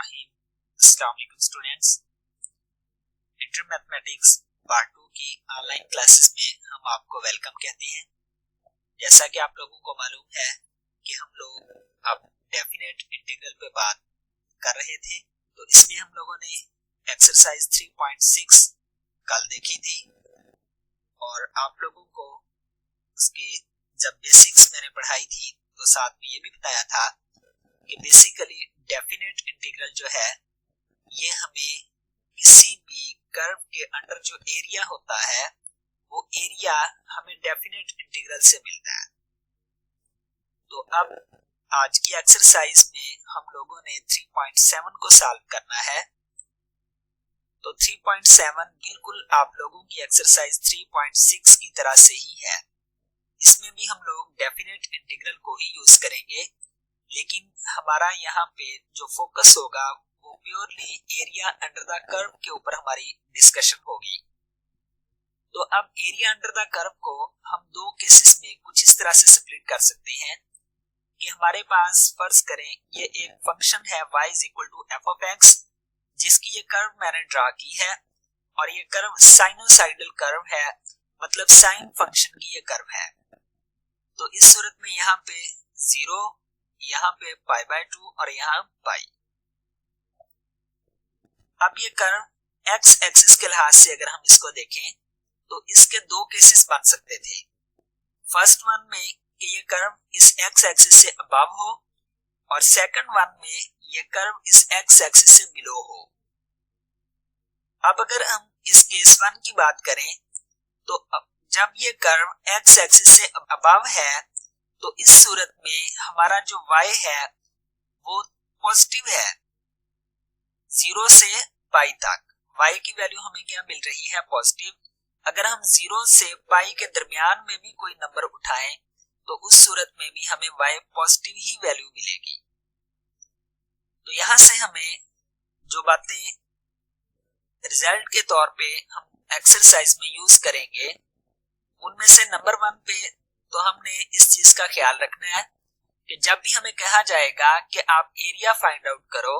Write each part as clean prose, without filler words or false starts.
बिस्मिल्लाहिर्रहमानिर्रहीम। अस्सलाम वालेकुम स्टूडेंट्स। इंटर मैथमेटिक्स पार्ट 2 की ऑनलाइन क्लासेस में हम आपको वेलकम कहते हैं। जैसा कि आप लोगों को मालूम है कि हम लोग अब डेफिनेट इंटीग्रल पे बात कर रहे थे, तो इसमें हम लोगों ने एक्सरसाइज 3.6 कल देखी थी और आप लोगों को उसकी जब बेसिक्स मैंने पढ़ाई थी तो साथ में ये भी बताया था कि बेसिकली डेफिनेट इंटीग्रल जो है ये हमें किसी भी कर्व के अंडर जो एरिया होता है वो एरिया हमें डेफिनेट इंटीग्रल से मिलता है। तो अब आज की एक्सरसाइज में हम लोगों ने 3.7 को सॉल्व करना है। तो 3.7 बिल्कुल आप लोगों की एक्सरसाइज 3.6 की तरह से ही है। इसमें भी हम लोग डेफिनेट इंटीग्रल को ही यूज करेंगे, लेकिन हमारा यहाँ पे जो फोकस होगा वो purely area under the curve के ऊपर हमारी डिस्कशन होगी। तो अब एरिया अंडर द कर्व को हम दो केसेस में कुछ इस तरह से स्प्लिट कर सकते हैं कि हमारे पास फर्ज करें ये एक फंक्शन है y is equal to f of x, जिसकी ये कर्व मैंने ड्रा की है और ये कर्व साइनोसाइडल कर्व है, मतलब साइन फंक्शन की ये कर्व है। तो इस सूरत में यहाँ पे 0, यहाँ पे π/2 और यहाँ पाई। अब ये कर्व एक्स एक्सिस के लिहाज से अगर हम इसको देखें तो इसके दो केसेस बन सकते थे। फर्स्ट वन में कि ये कर्व इस एक्स एक्सिस से अबव हो और सेकंड वन में ये कर्व इस एक्स एक्सिस से बिलो हो। अब अगर हम इस केस वन की बात करें तो जब ये कर्व एक्स एक्सिस से अबव है तो इस सूरत में हमारा जो y है वो पॉजिटिव है 0 से पाई तक। y की वैल्यू हमें क्या मिल रही है? पॉजिटिव। अगर हम 0 से पाई के दरमियान में भी कोई नंबर उठाएं तो उस सूरत में भी हमें y पॉजिटिव ही वैल्यू मिलेगी। तो यहां से हमें जो बातें रिजल्ट के तौर पे हम एक्सरसाइज में यूज करेंगे उनमें से नंबर 1 पे तो हमने इस चीज का ख्याल रखना है कि जब भी हमें कहा जाएगा कि आप एरिया फाइंड आउट करो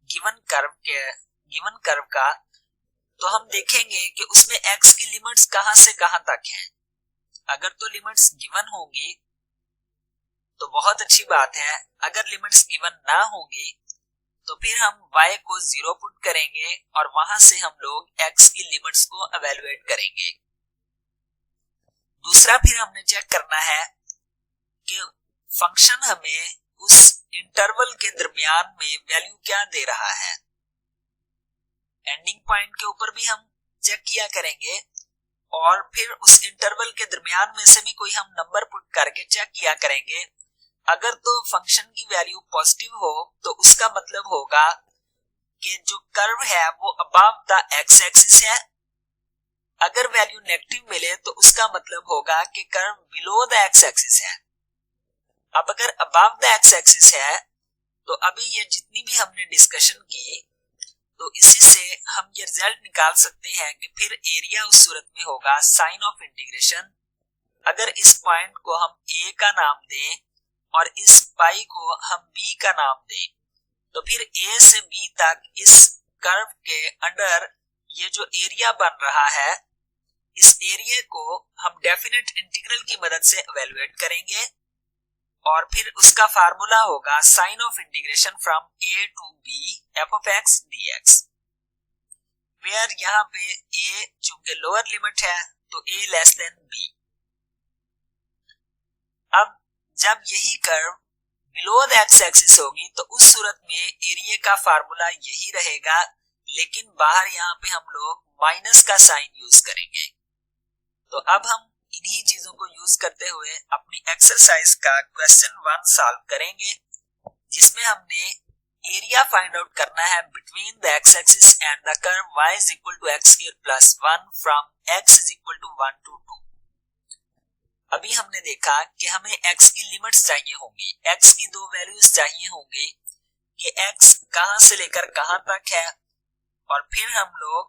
गिवन कर्व का, तो हम देखेंगे कि उसमें x की लिमिट्स कहां से कहां तक हैं। अगर तो लिमिट्स गिवन होंगी तो बहुत अच्छी बात है, अगर लिमिट्स गिवन ना होंगी तो फिर हम y को 0 पुट करेंगे और वहां से हम लोग x की लिमिट्स को एवेलुएट करेंगे। दूसरा फिर हमने चेक करना है कि फंक्शन हमें उस इंटरवल के दरमियान में वैल्यू क्या दे रहा है। एंडिंग पॉइंट के ऊपर भी हम चेक किया करेंगे और फिर उस इंटरवल के दरमियान में से भी कोई हम नंबर पुट करके चेक किया करेंगे। अगर तो फंक्शन की वैल्यू पॉजिटिव हो तो उसका मतलब होगा कि जो कर्व है वो अबव द एक्स एक्सिस है। अगर वैल्यू नेगेटिव मिले तो उसका मतलब होगा कि curve below the x axis है। अब अगर अबव द एक्स एक्सिस है तो अभी ये जितनी भी हमने डिस्कशन की तो इसी से हम ये रिजल्ट निकाल सकते हैं कि फिर एरिया उस सूरत में होगा साइन ऑफ इंटीग्रेशन। अगर इस पॉइंट को हम a का नाम दें और इस पाई को हम b का नाम दें तो फिर a से b तक इस कर्व के अंडर ये जो एरिया बन रहा है, इस एरिया को हम डेफिनेट इंटीग्रल की मदद से एवेलुएट करेंगे और फिर उसका फार्मूला होगा sign of integration from a to b f of x dx, where यहाँ पे a चूंकि लोअर लिमिट है तो a लेस देन b। अब जब यही curve below the x axis होगी तो उस सूरत में एरिया का फार्मूला यही रहेगा, लेकिन बाहर यहाँ पे हम लोग माइनस का साइन यूज करेंगे। तो अब हम इन्हीं चीजों को यूज करते हुए अपनी एक्सरसाइज का क्वेश्चन 1 सॉल्व करेंगे, जिसमें हमने एरिया फाइंड आउट करना है between the x axis and the curve y is equal to x square plus 1 from x is equal to 1 to 2। अभी हमने देखा कि हमें x की लिमिट्स चाहिए होंगी, x की दो वैल्यूज चाहिए होंगी कि x कहां से लेकर कहां तक है और फिर हम लोग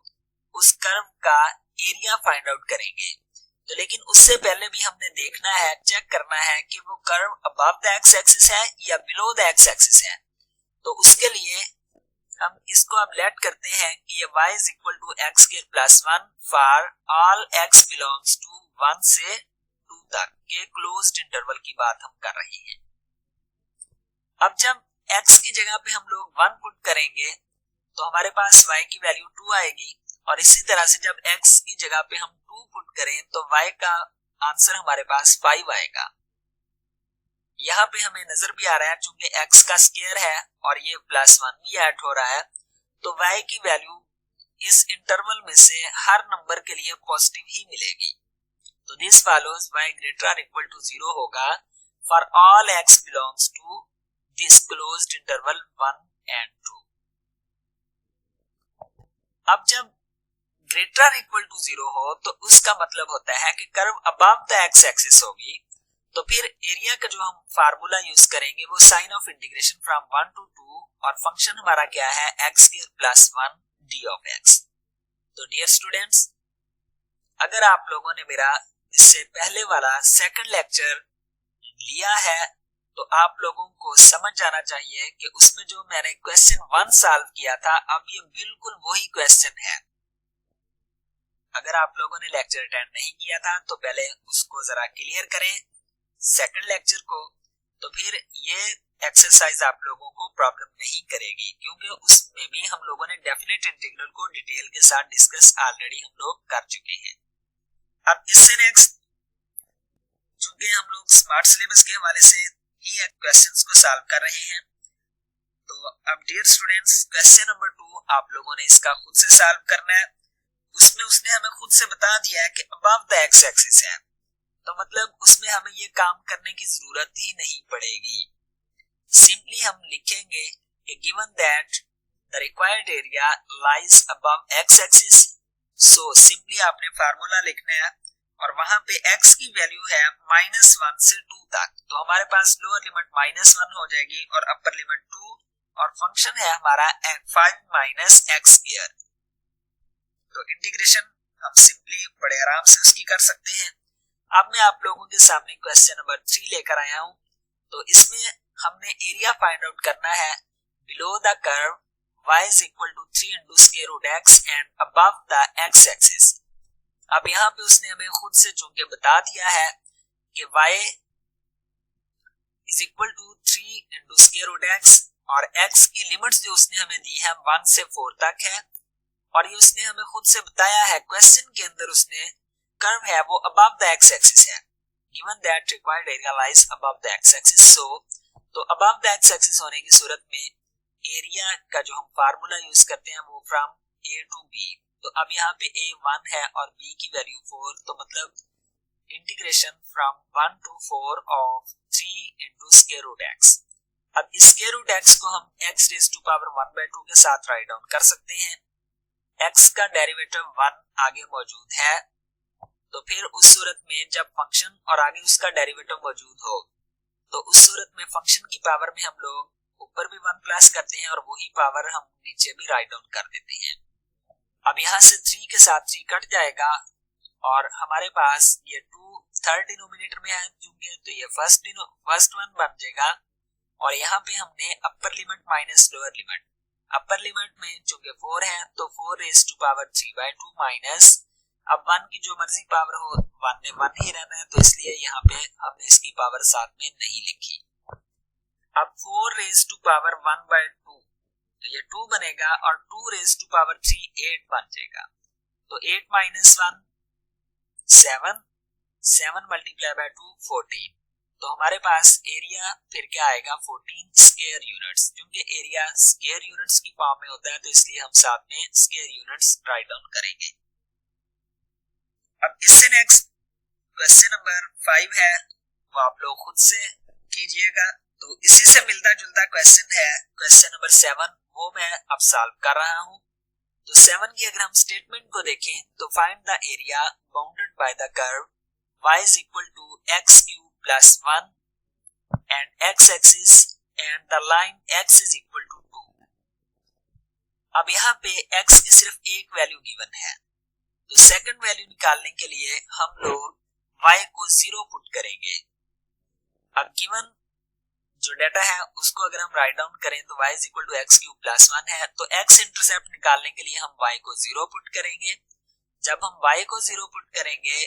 उस कर्व का एरिया फाइंड आउट करेंगे। तो लेकिन उससे पहले भी हमने देखना है, चेक करना है कि वो curve above the x axis है या बिलो द एक्स एक्सिस है। तो उसके लिए हम इसको अब लेट करते हैं कि ये y is equal to x square plus 1 for all x belongs to 1 से 2 तक के क्लोज्ड इंटरवल की बात हम कर रहे हैं। अब जब x की जगह पे हम लोग 1 पुट करेंगे तो हमारे पास y की वैल्यू 2 आएगी, और इसी तरह से जब x की जगह पे हम 2 पुट करें तो y का आंसर हमारे पास 5 आएगा। यहाँ पे हमें नजर भी आ रहा है चूंकि x का स्क्वायर है और ये प्लस 1 भी ऐड हो रहा है, तो y की वैल्यू इस इंटरवल में से हर नंबर के लिए पॉजिटिव ही मिलेगी। तो दिस फॉलोज y ग्रेटर और इक्वल टू 0 होगा for all x belongs to this closed interval 1 and 2। अब जब ग्रेटर इक्वल टू 0 हो तो उसका मतलब होता है कि curve above the x axis होगी, तो फिर एरिया का जो हम फार्मूला यूज करेंगे वो sign of integration from 1 to 2, और फंक्शन हमारा क्या है x square plus 1 d of x. तो डियर स्टूडेंट्स, अगर आप लोगों ने मेरा इससे पहले वाला सेकंड लेक्चर लिया है तो आप लोगों को समझ जाना चाहिए कि उसमें जो मैंने क्वेश्चन 1 सॉल्व किया था अब ये बिल्कुल वही क्वेश्चन है। अगर आप लोगों ने लेक्चर अटेंड नहीं किया था तो पहले उसको जरा क्लियर करें सेकंड लेक्चर को, तो फिर ये एक्सरसाइज आप लोगों को प्रॉब्लम नहीं करेगी, क्योंकि उसमें भी हम लोगों ने डेफिनेट इंटीग्रल को डिटेल के साथ डिस्कस ऑलरेडी हम लोग कर चुके हैं। अब इससे नेक्स्ट, चूंकि हम लोग स्मार्ट सिलेबस के हवाले से ही क्वेश्चंस को सॉल्व कर रहे हैं, तो अब डियर स्टूडेंट्स क्वेश्चन नंबर 2 आप लोगों ने इसका खुद से सॉल्व करना है। उसमें उसने हमें खुद से बता दिया है कि अबव द एक्स एक्सिस है, तो मतलब उसमें हमें ये काम करने की जरूरत ही नहीं पड़ेगी। सिंपली हम लिखेंगे कि given that the required area lies above x axis, so simply आपने फार्मूला लिखना है और वहां पे x की वैल्यू है -1 से 2 तक, तो हमारे पास लोअर लिमिट -1 हो जाएगी और अपर लिमिट 2, और फंक्शन है हमारा 5 माइनस एक्स स्क्वायर। तो इंटीग्रेशन हम सिंपली बड़े आराम से उसकी कर सकते हैं। अब मैं आप लोगों के सामने क्वेश्चन नंबर 3 लेकर आया हूं, तो इसमें हमने एरिया फाइंड आउट करना है below the curve y is equal to 3 into square root x and above the x axis। अब यहाँ पे उसने हमें खुद से चूंकि बता दिया है कि y is equal to 3 into square root x, और x की लिमिट्स जो उसने हमें दी है 1 से 4 तक है, और ये उसने हमें खुद से बताया है क्वेश्चन के अंदर उसने कर्व है वो above the x axis है, given that required area lies above the x axis, so तो above the x axis होने की सूरत में एरिया का जो हम फार्मूला यूज करते हैं वो फ्रॉम a to b, तो अब यहाँ पे a 1 है और b की वैल्यू 4, तो मतलब integration from 1 to 4 of 3 into square root x। अब इस square root x को हम x raised to power 1/2 के साथ राइट डाउन कर सकते हैं। x का डेरिवेटिव 1 आगे मौजूद है, तो फिर उस सूरत में जब फंक्शन और आगे उसका डेरिवेटिव मौजूद हो तो उस सूरत में फंक्शन की पावर में हम लोग ऊपर भी 1 प्लस करते हैं और वही पावर हम नीचे भी राइट डाउन कर देते हैं। अब यहाँ से 3 के साथ 3 कट जाएगा और हमारे पास ये 2 थर्ड डिनोमिनेटर में है चूंकि, तो ये फर्स्ट वन बन जाएगा, और यहाँ पे हमने upper limit minus lower limit, upper limit में चूंकि 4 है तो 4 raised to power 3/2 माइनस, अब 1 की जो मर्जी पावर हो 1 ने 1 ही रहना है, तो इसलिए यहाँ पे हमने इसकी पावर साथ में नहीं लिखी। अब 4 raised to power 1/2, तो ये 2 बनेगा, और 2 raised to power 3 8 बन जाएगा, तो 8 minus 1 7, 7 multiplied by 2 14, तो हमारे पास एरिया फिर क्या आएगा 14 स्क्वायर यूनिट्स, क्योंकि एरिया स्क्वायर यूनिट्स की फॉर्म में होता है तो इसलिए हम साथ में स्क्वायर यूनिट्स राइट डाउन करेंगे। अब इससे नेक्स्ट क्वेश्चन नंबर 5 है, वो आप लोग खुद से कीजिएगा, तो इसी से मिलता जुलता क्वेश्चन है क्वेश्चन नंबर 7, वो मैं अब सॉल्व कर रहा हूं। तो 7 की अगर हम स्टेटमेंट को देखें तो find the area bounded by the curve y is equal to x cube plus 1 and x axis and the line x is equal to 2। अब यहाँ पे x की सिर्फ एक वैल्यू गिवन है, तो सेकंड वैल्यू निकालने के लिए हम लोग y को 0 पुट करेंगे। अब गिवन जो डाटा है उसको अगर हम राइट डाउन करें तो y is equal to x cube plus 1 है, तो x इंटरसेप्ट निकालने के लिए हम y को 0 पुट करेंगे। जब हम y को 0 पुट करेंगे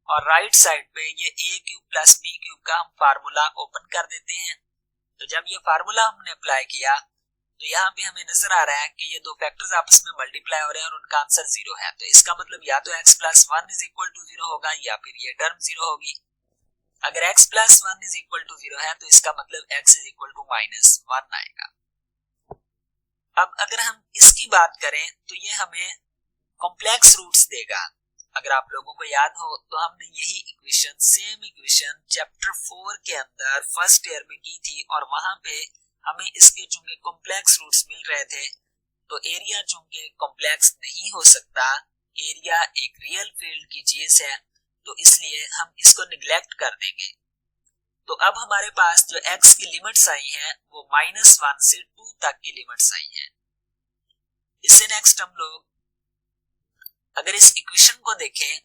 और राइट साइड पे ये a cube plus b cube का हम फार्मूला ओपन कर देते हैं, तो जब ये फार्मूला हमने अप्लाई किया तो यहाँ पे हमें नजर आ रहा है कि ये दो फैक्टर्स आपस में मल्टीप्लाई हो रहे हैं और उनका आंसर 0 है। तो इसका मतलब या तो x plus 1 is equal to 0 होगा या फिर ये टर्म 0 होगी। अगर x plus 1 is equal to 0 है तो इसका मतलब x is equal to minus 1 आएगा। अब अगर हम इसकी बात करें तो ये हमें कॉम्प्लेक्स रूट्स देगा। अगर आप लोगों को याद हो तो हमने यही इक्वेशन, सेम इक्वेशन चैप्टर 4 के अंदर फर्स्ट ईयर में की थी और वहां पे हमें इसके चूंकि कॉम्प्लेक्स रूट्स मिल रहे थे, तो एरिया चूंकि कॉम्प्लेक्स नहीं हो सकता, एरिया एक रियल फील्ड की चीज है, तो इसलिए हम इसको निग्लेक्ट कर देंगे। तो अब हमारे पास जो x की लिमिट्स आई हैं वो -1 से 2 तक की लिमिट्स आई हैं। इससे नेक्स्ट हम लोग अगर इस इक्वेशन को देखें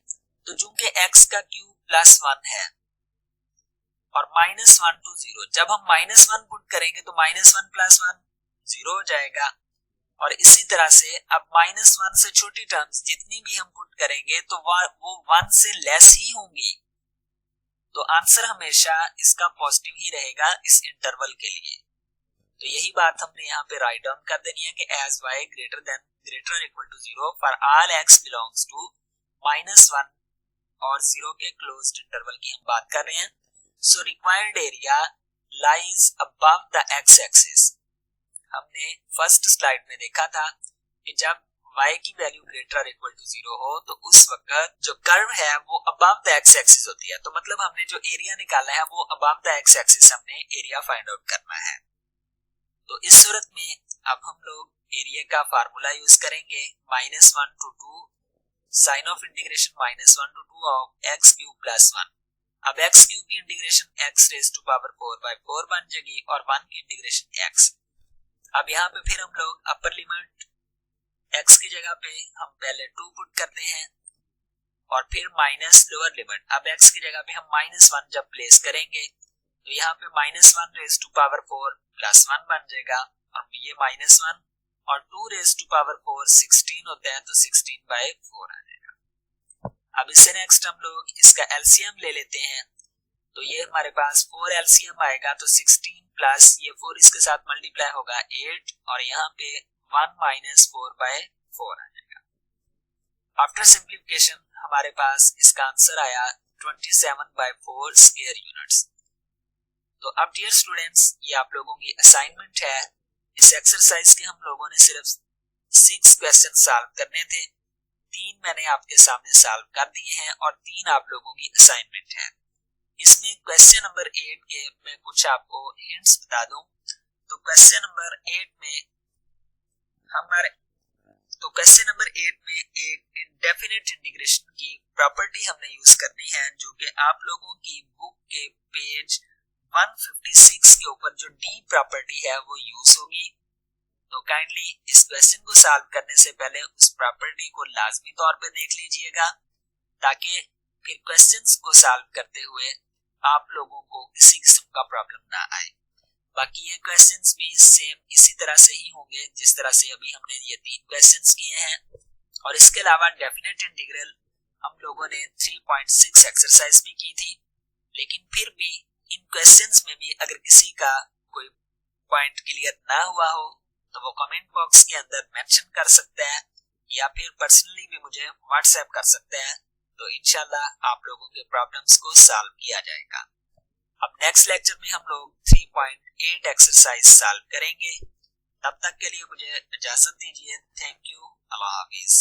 तो चूंकि x का क्यूब प्लस 1 है और -1 टू 0, जब हम -1 पुट करेंगे तो -1 प्लस 1 0 हो जाएगा। और इसी तरह से अब -1 से छोटी टर्म्स जितनी भी हम पुट करेंगे तो वो 1 से लेस ही होंगी, तो आंसर हमेशा इसका पॉजिटिव ही रहेगा इस इंटरवल के लिए। तो यही बात हमने यहाँ पे राइट डाउन कर देनी है कि as y greater equal to 0 for all x belongs to -1 और 0 के क्लोज्ड इंटरवल की हम बात कर रहे हैं। So required area lies above the x axis. हमने फर्स्ट स्लाइड में देखा था कि जब y की वैल्यू ग्रेटर इक्वल टू 0 हो तो उस वक्त जो कर्व है वो अबव द x एक्सिस होती है। तो मतलब हमने जो एरिया निकाला है वो अबव द x एक्सिस हमने एरिया फाइंड आउट करना है। तो इस सूरत में अब हम लोग एरिया का फार्मूला यूज करेंगे, -1 to 2 sign of integration -1 to 2 of x cube plus 1। अब x क्यूब की integration x raise to power 4/4 बन जाएगी और 1 की इंटीग्रेशन x। अब यहाँ पे फिर हम लोग अपर लिमिट x की जगह पे हम पहले 2 पुट करते हैं और फिर माइनस लोअर लिमिट, अब x की जगह पे हम -1 जब प्लेस करेंगे तो यहाँ पे -1 रेज टू पावर 4 प्लस 1 बन जाएगा और ये -1 और 2 रेज टू पावर 4 16 होता है, तो 16/4 आ जाएगा। अब इससे नेक्स्ट हम लोग इसका एलसीएम ले लेते हैं, तो ये हमारे पास 4 एलसीएम आएगा, तो 16 प्लस ये 4 इसके साथ मल्टीप्लाई होगा 8 और यहाँ पे 1 माइनस 4/4 आ जाएगा। आफ्टर सिंप्लीफिकेशन हमारे पास इसका आंसर आया 27/4 स्क्वायर यूनिट्स। तो अब डियर स्टूडेंट्स, ये आप लोगों की असाइनमेंट है। इस एक्सरसाइज के हम लोगों ने सिर्फ 6 क्वेश्चन सॉल्व करने थे, 3 मैंने आपके सामने सॉल्व कर दिए हैं और 3 आप लोगों की असाइनमेंट है। इसमें क्वेश्चन नंबर 8 के मैं कुछ आपको हिंट्स बता दूं। तो क्वेश्चन नंबर 8 में एक इंडेफिनिट इंटीग्रेशन की प्रॉपर्टी हमने यूज करनी है, जो कि आप लोगों की बुक के पेज 156 के ऊपर जो डी प्रॉपर्टी है वो यूज होगी। तो काइंडली इस क्वेश्चन को सॉल्व करने से पहले उस प्रॉपर्टी को लाजमी तौर पे देख लीजिएगा, ताकि फिर क्वेश्चंस को सॉल्व करते हुए आप लोगों को किसी किस्म का प्रॉब्लम ना आए। बाकी ये क्वेश्चंस भी सेम इसी तरह से ही होंगे जिस तरह से अभी हमने ये 3 क्वेश्चंस किए हैं। और इसके अलावा डेफिनेट इंटीग्रल हम लोगों ने 3.6 एक्सरसाइज भी की थी, लेकिन फिर भी इन क्वेश्चंस में भी अगर किसी का कोई पॉइंट क्लियर ना हुआ हो तो वो कमेंट बॉक्स के अंदर मेंशन कर सकते हैं या फिर पर्सनली भी मुझे व्हाट्सएप कर सकते हैं, तो इंशाल्लाह आप लोगों के प्रॉब्लम्स को सॉल्व किया जाएगा। अब नेक्स्ट लेक्चर में हम लोग 3.8 एक्सरसाइज सॉल्व करेंगे। तब तक के लिए मुझे इजाजत दीजिए। Thank you, Allah Hafiz.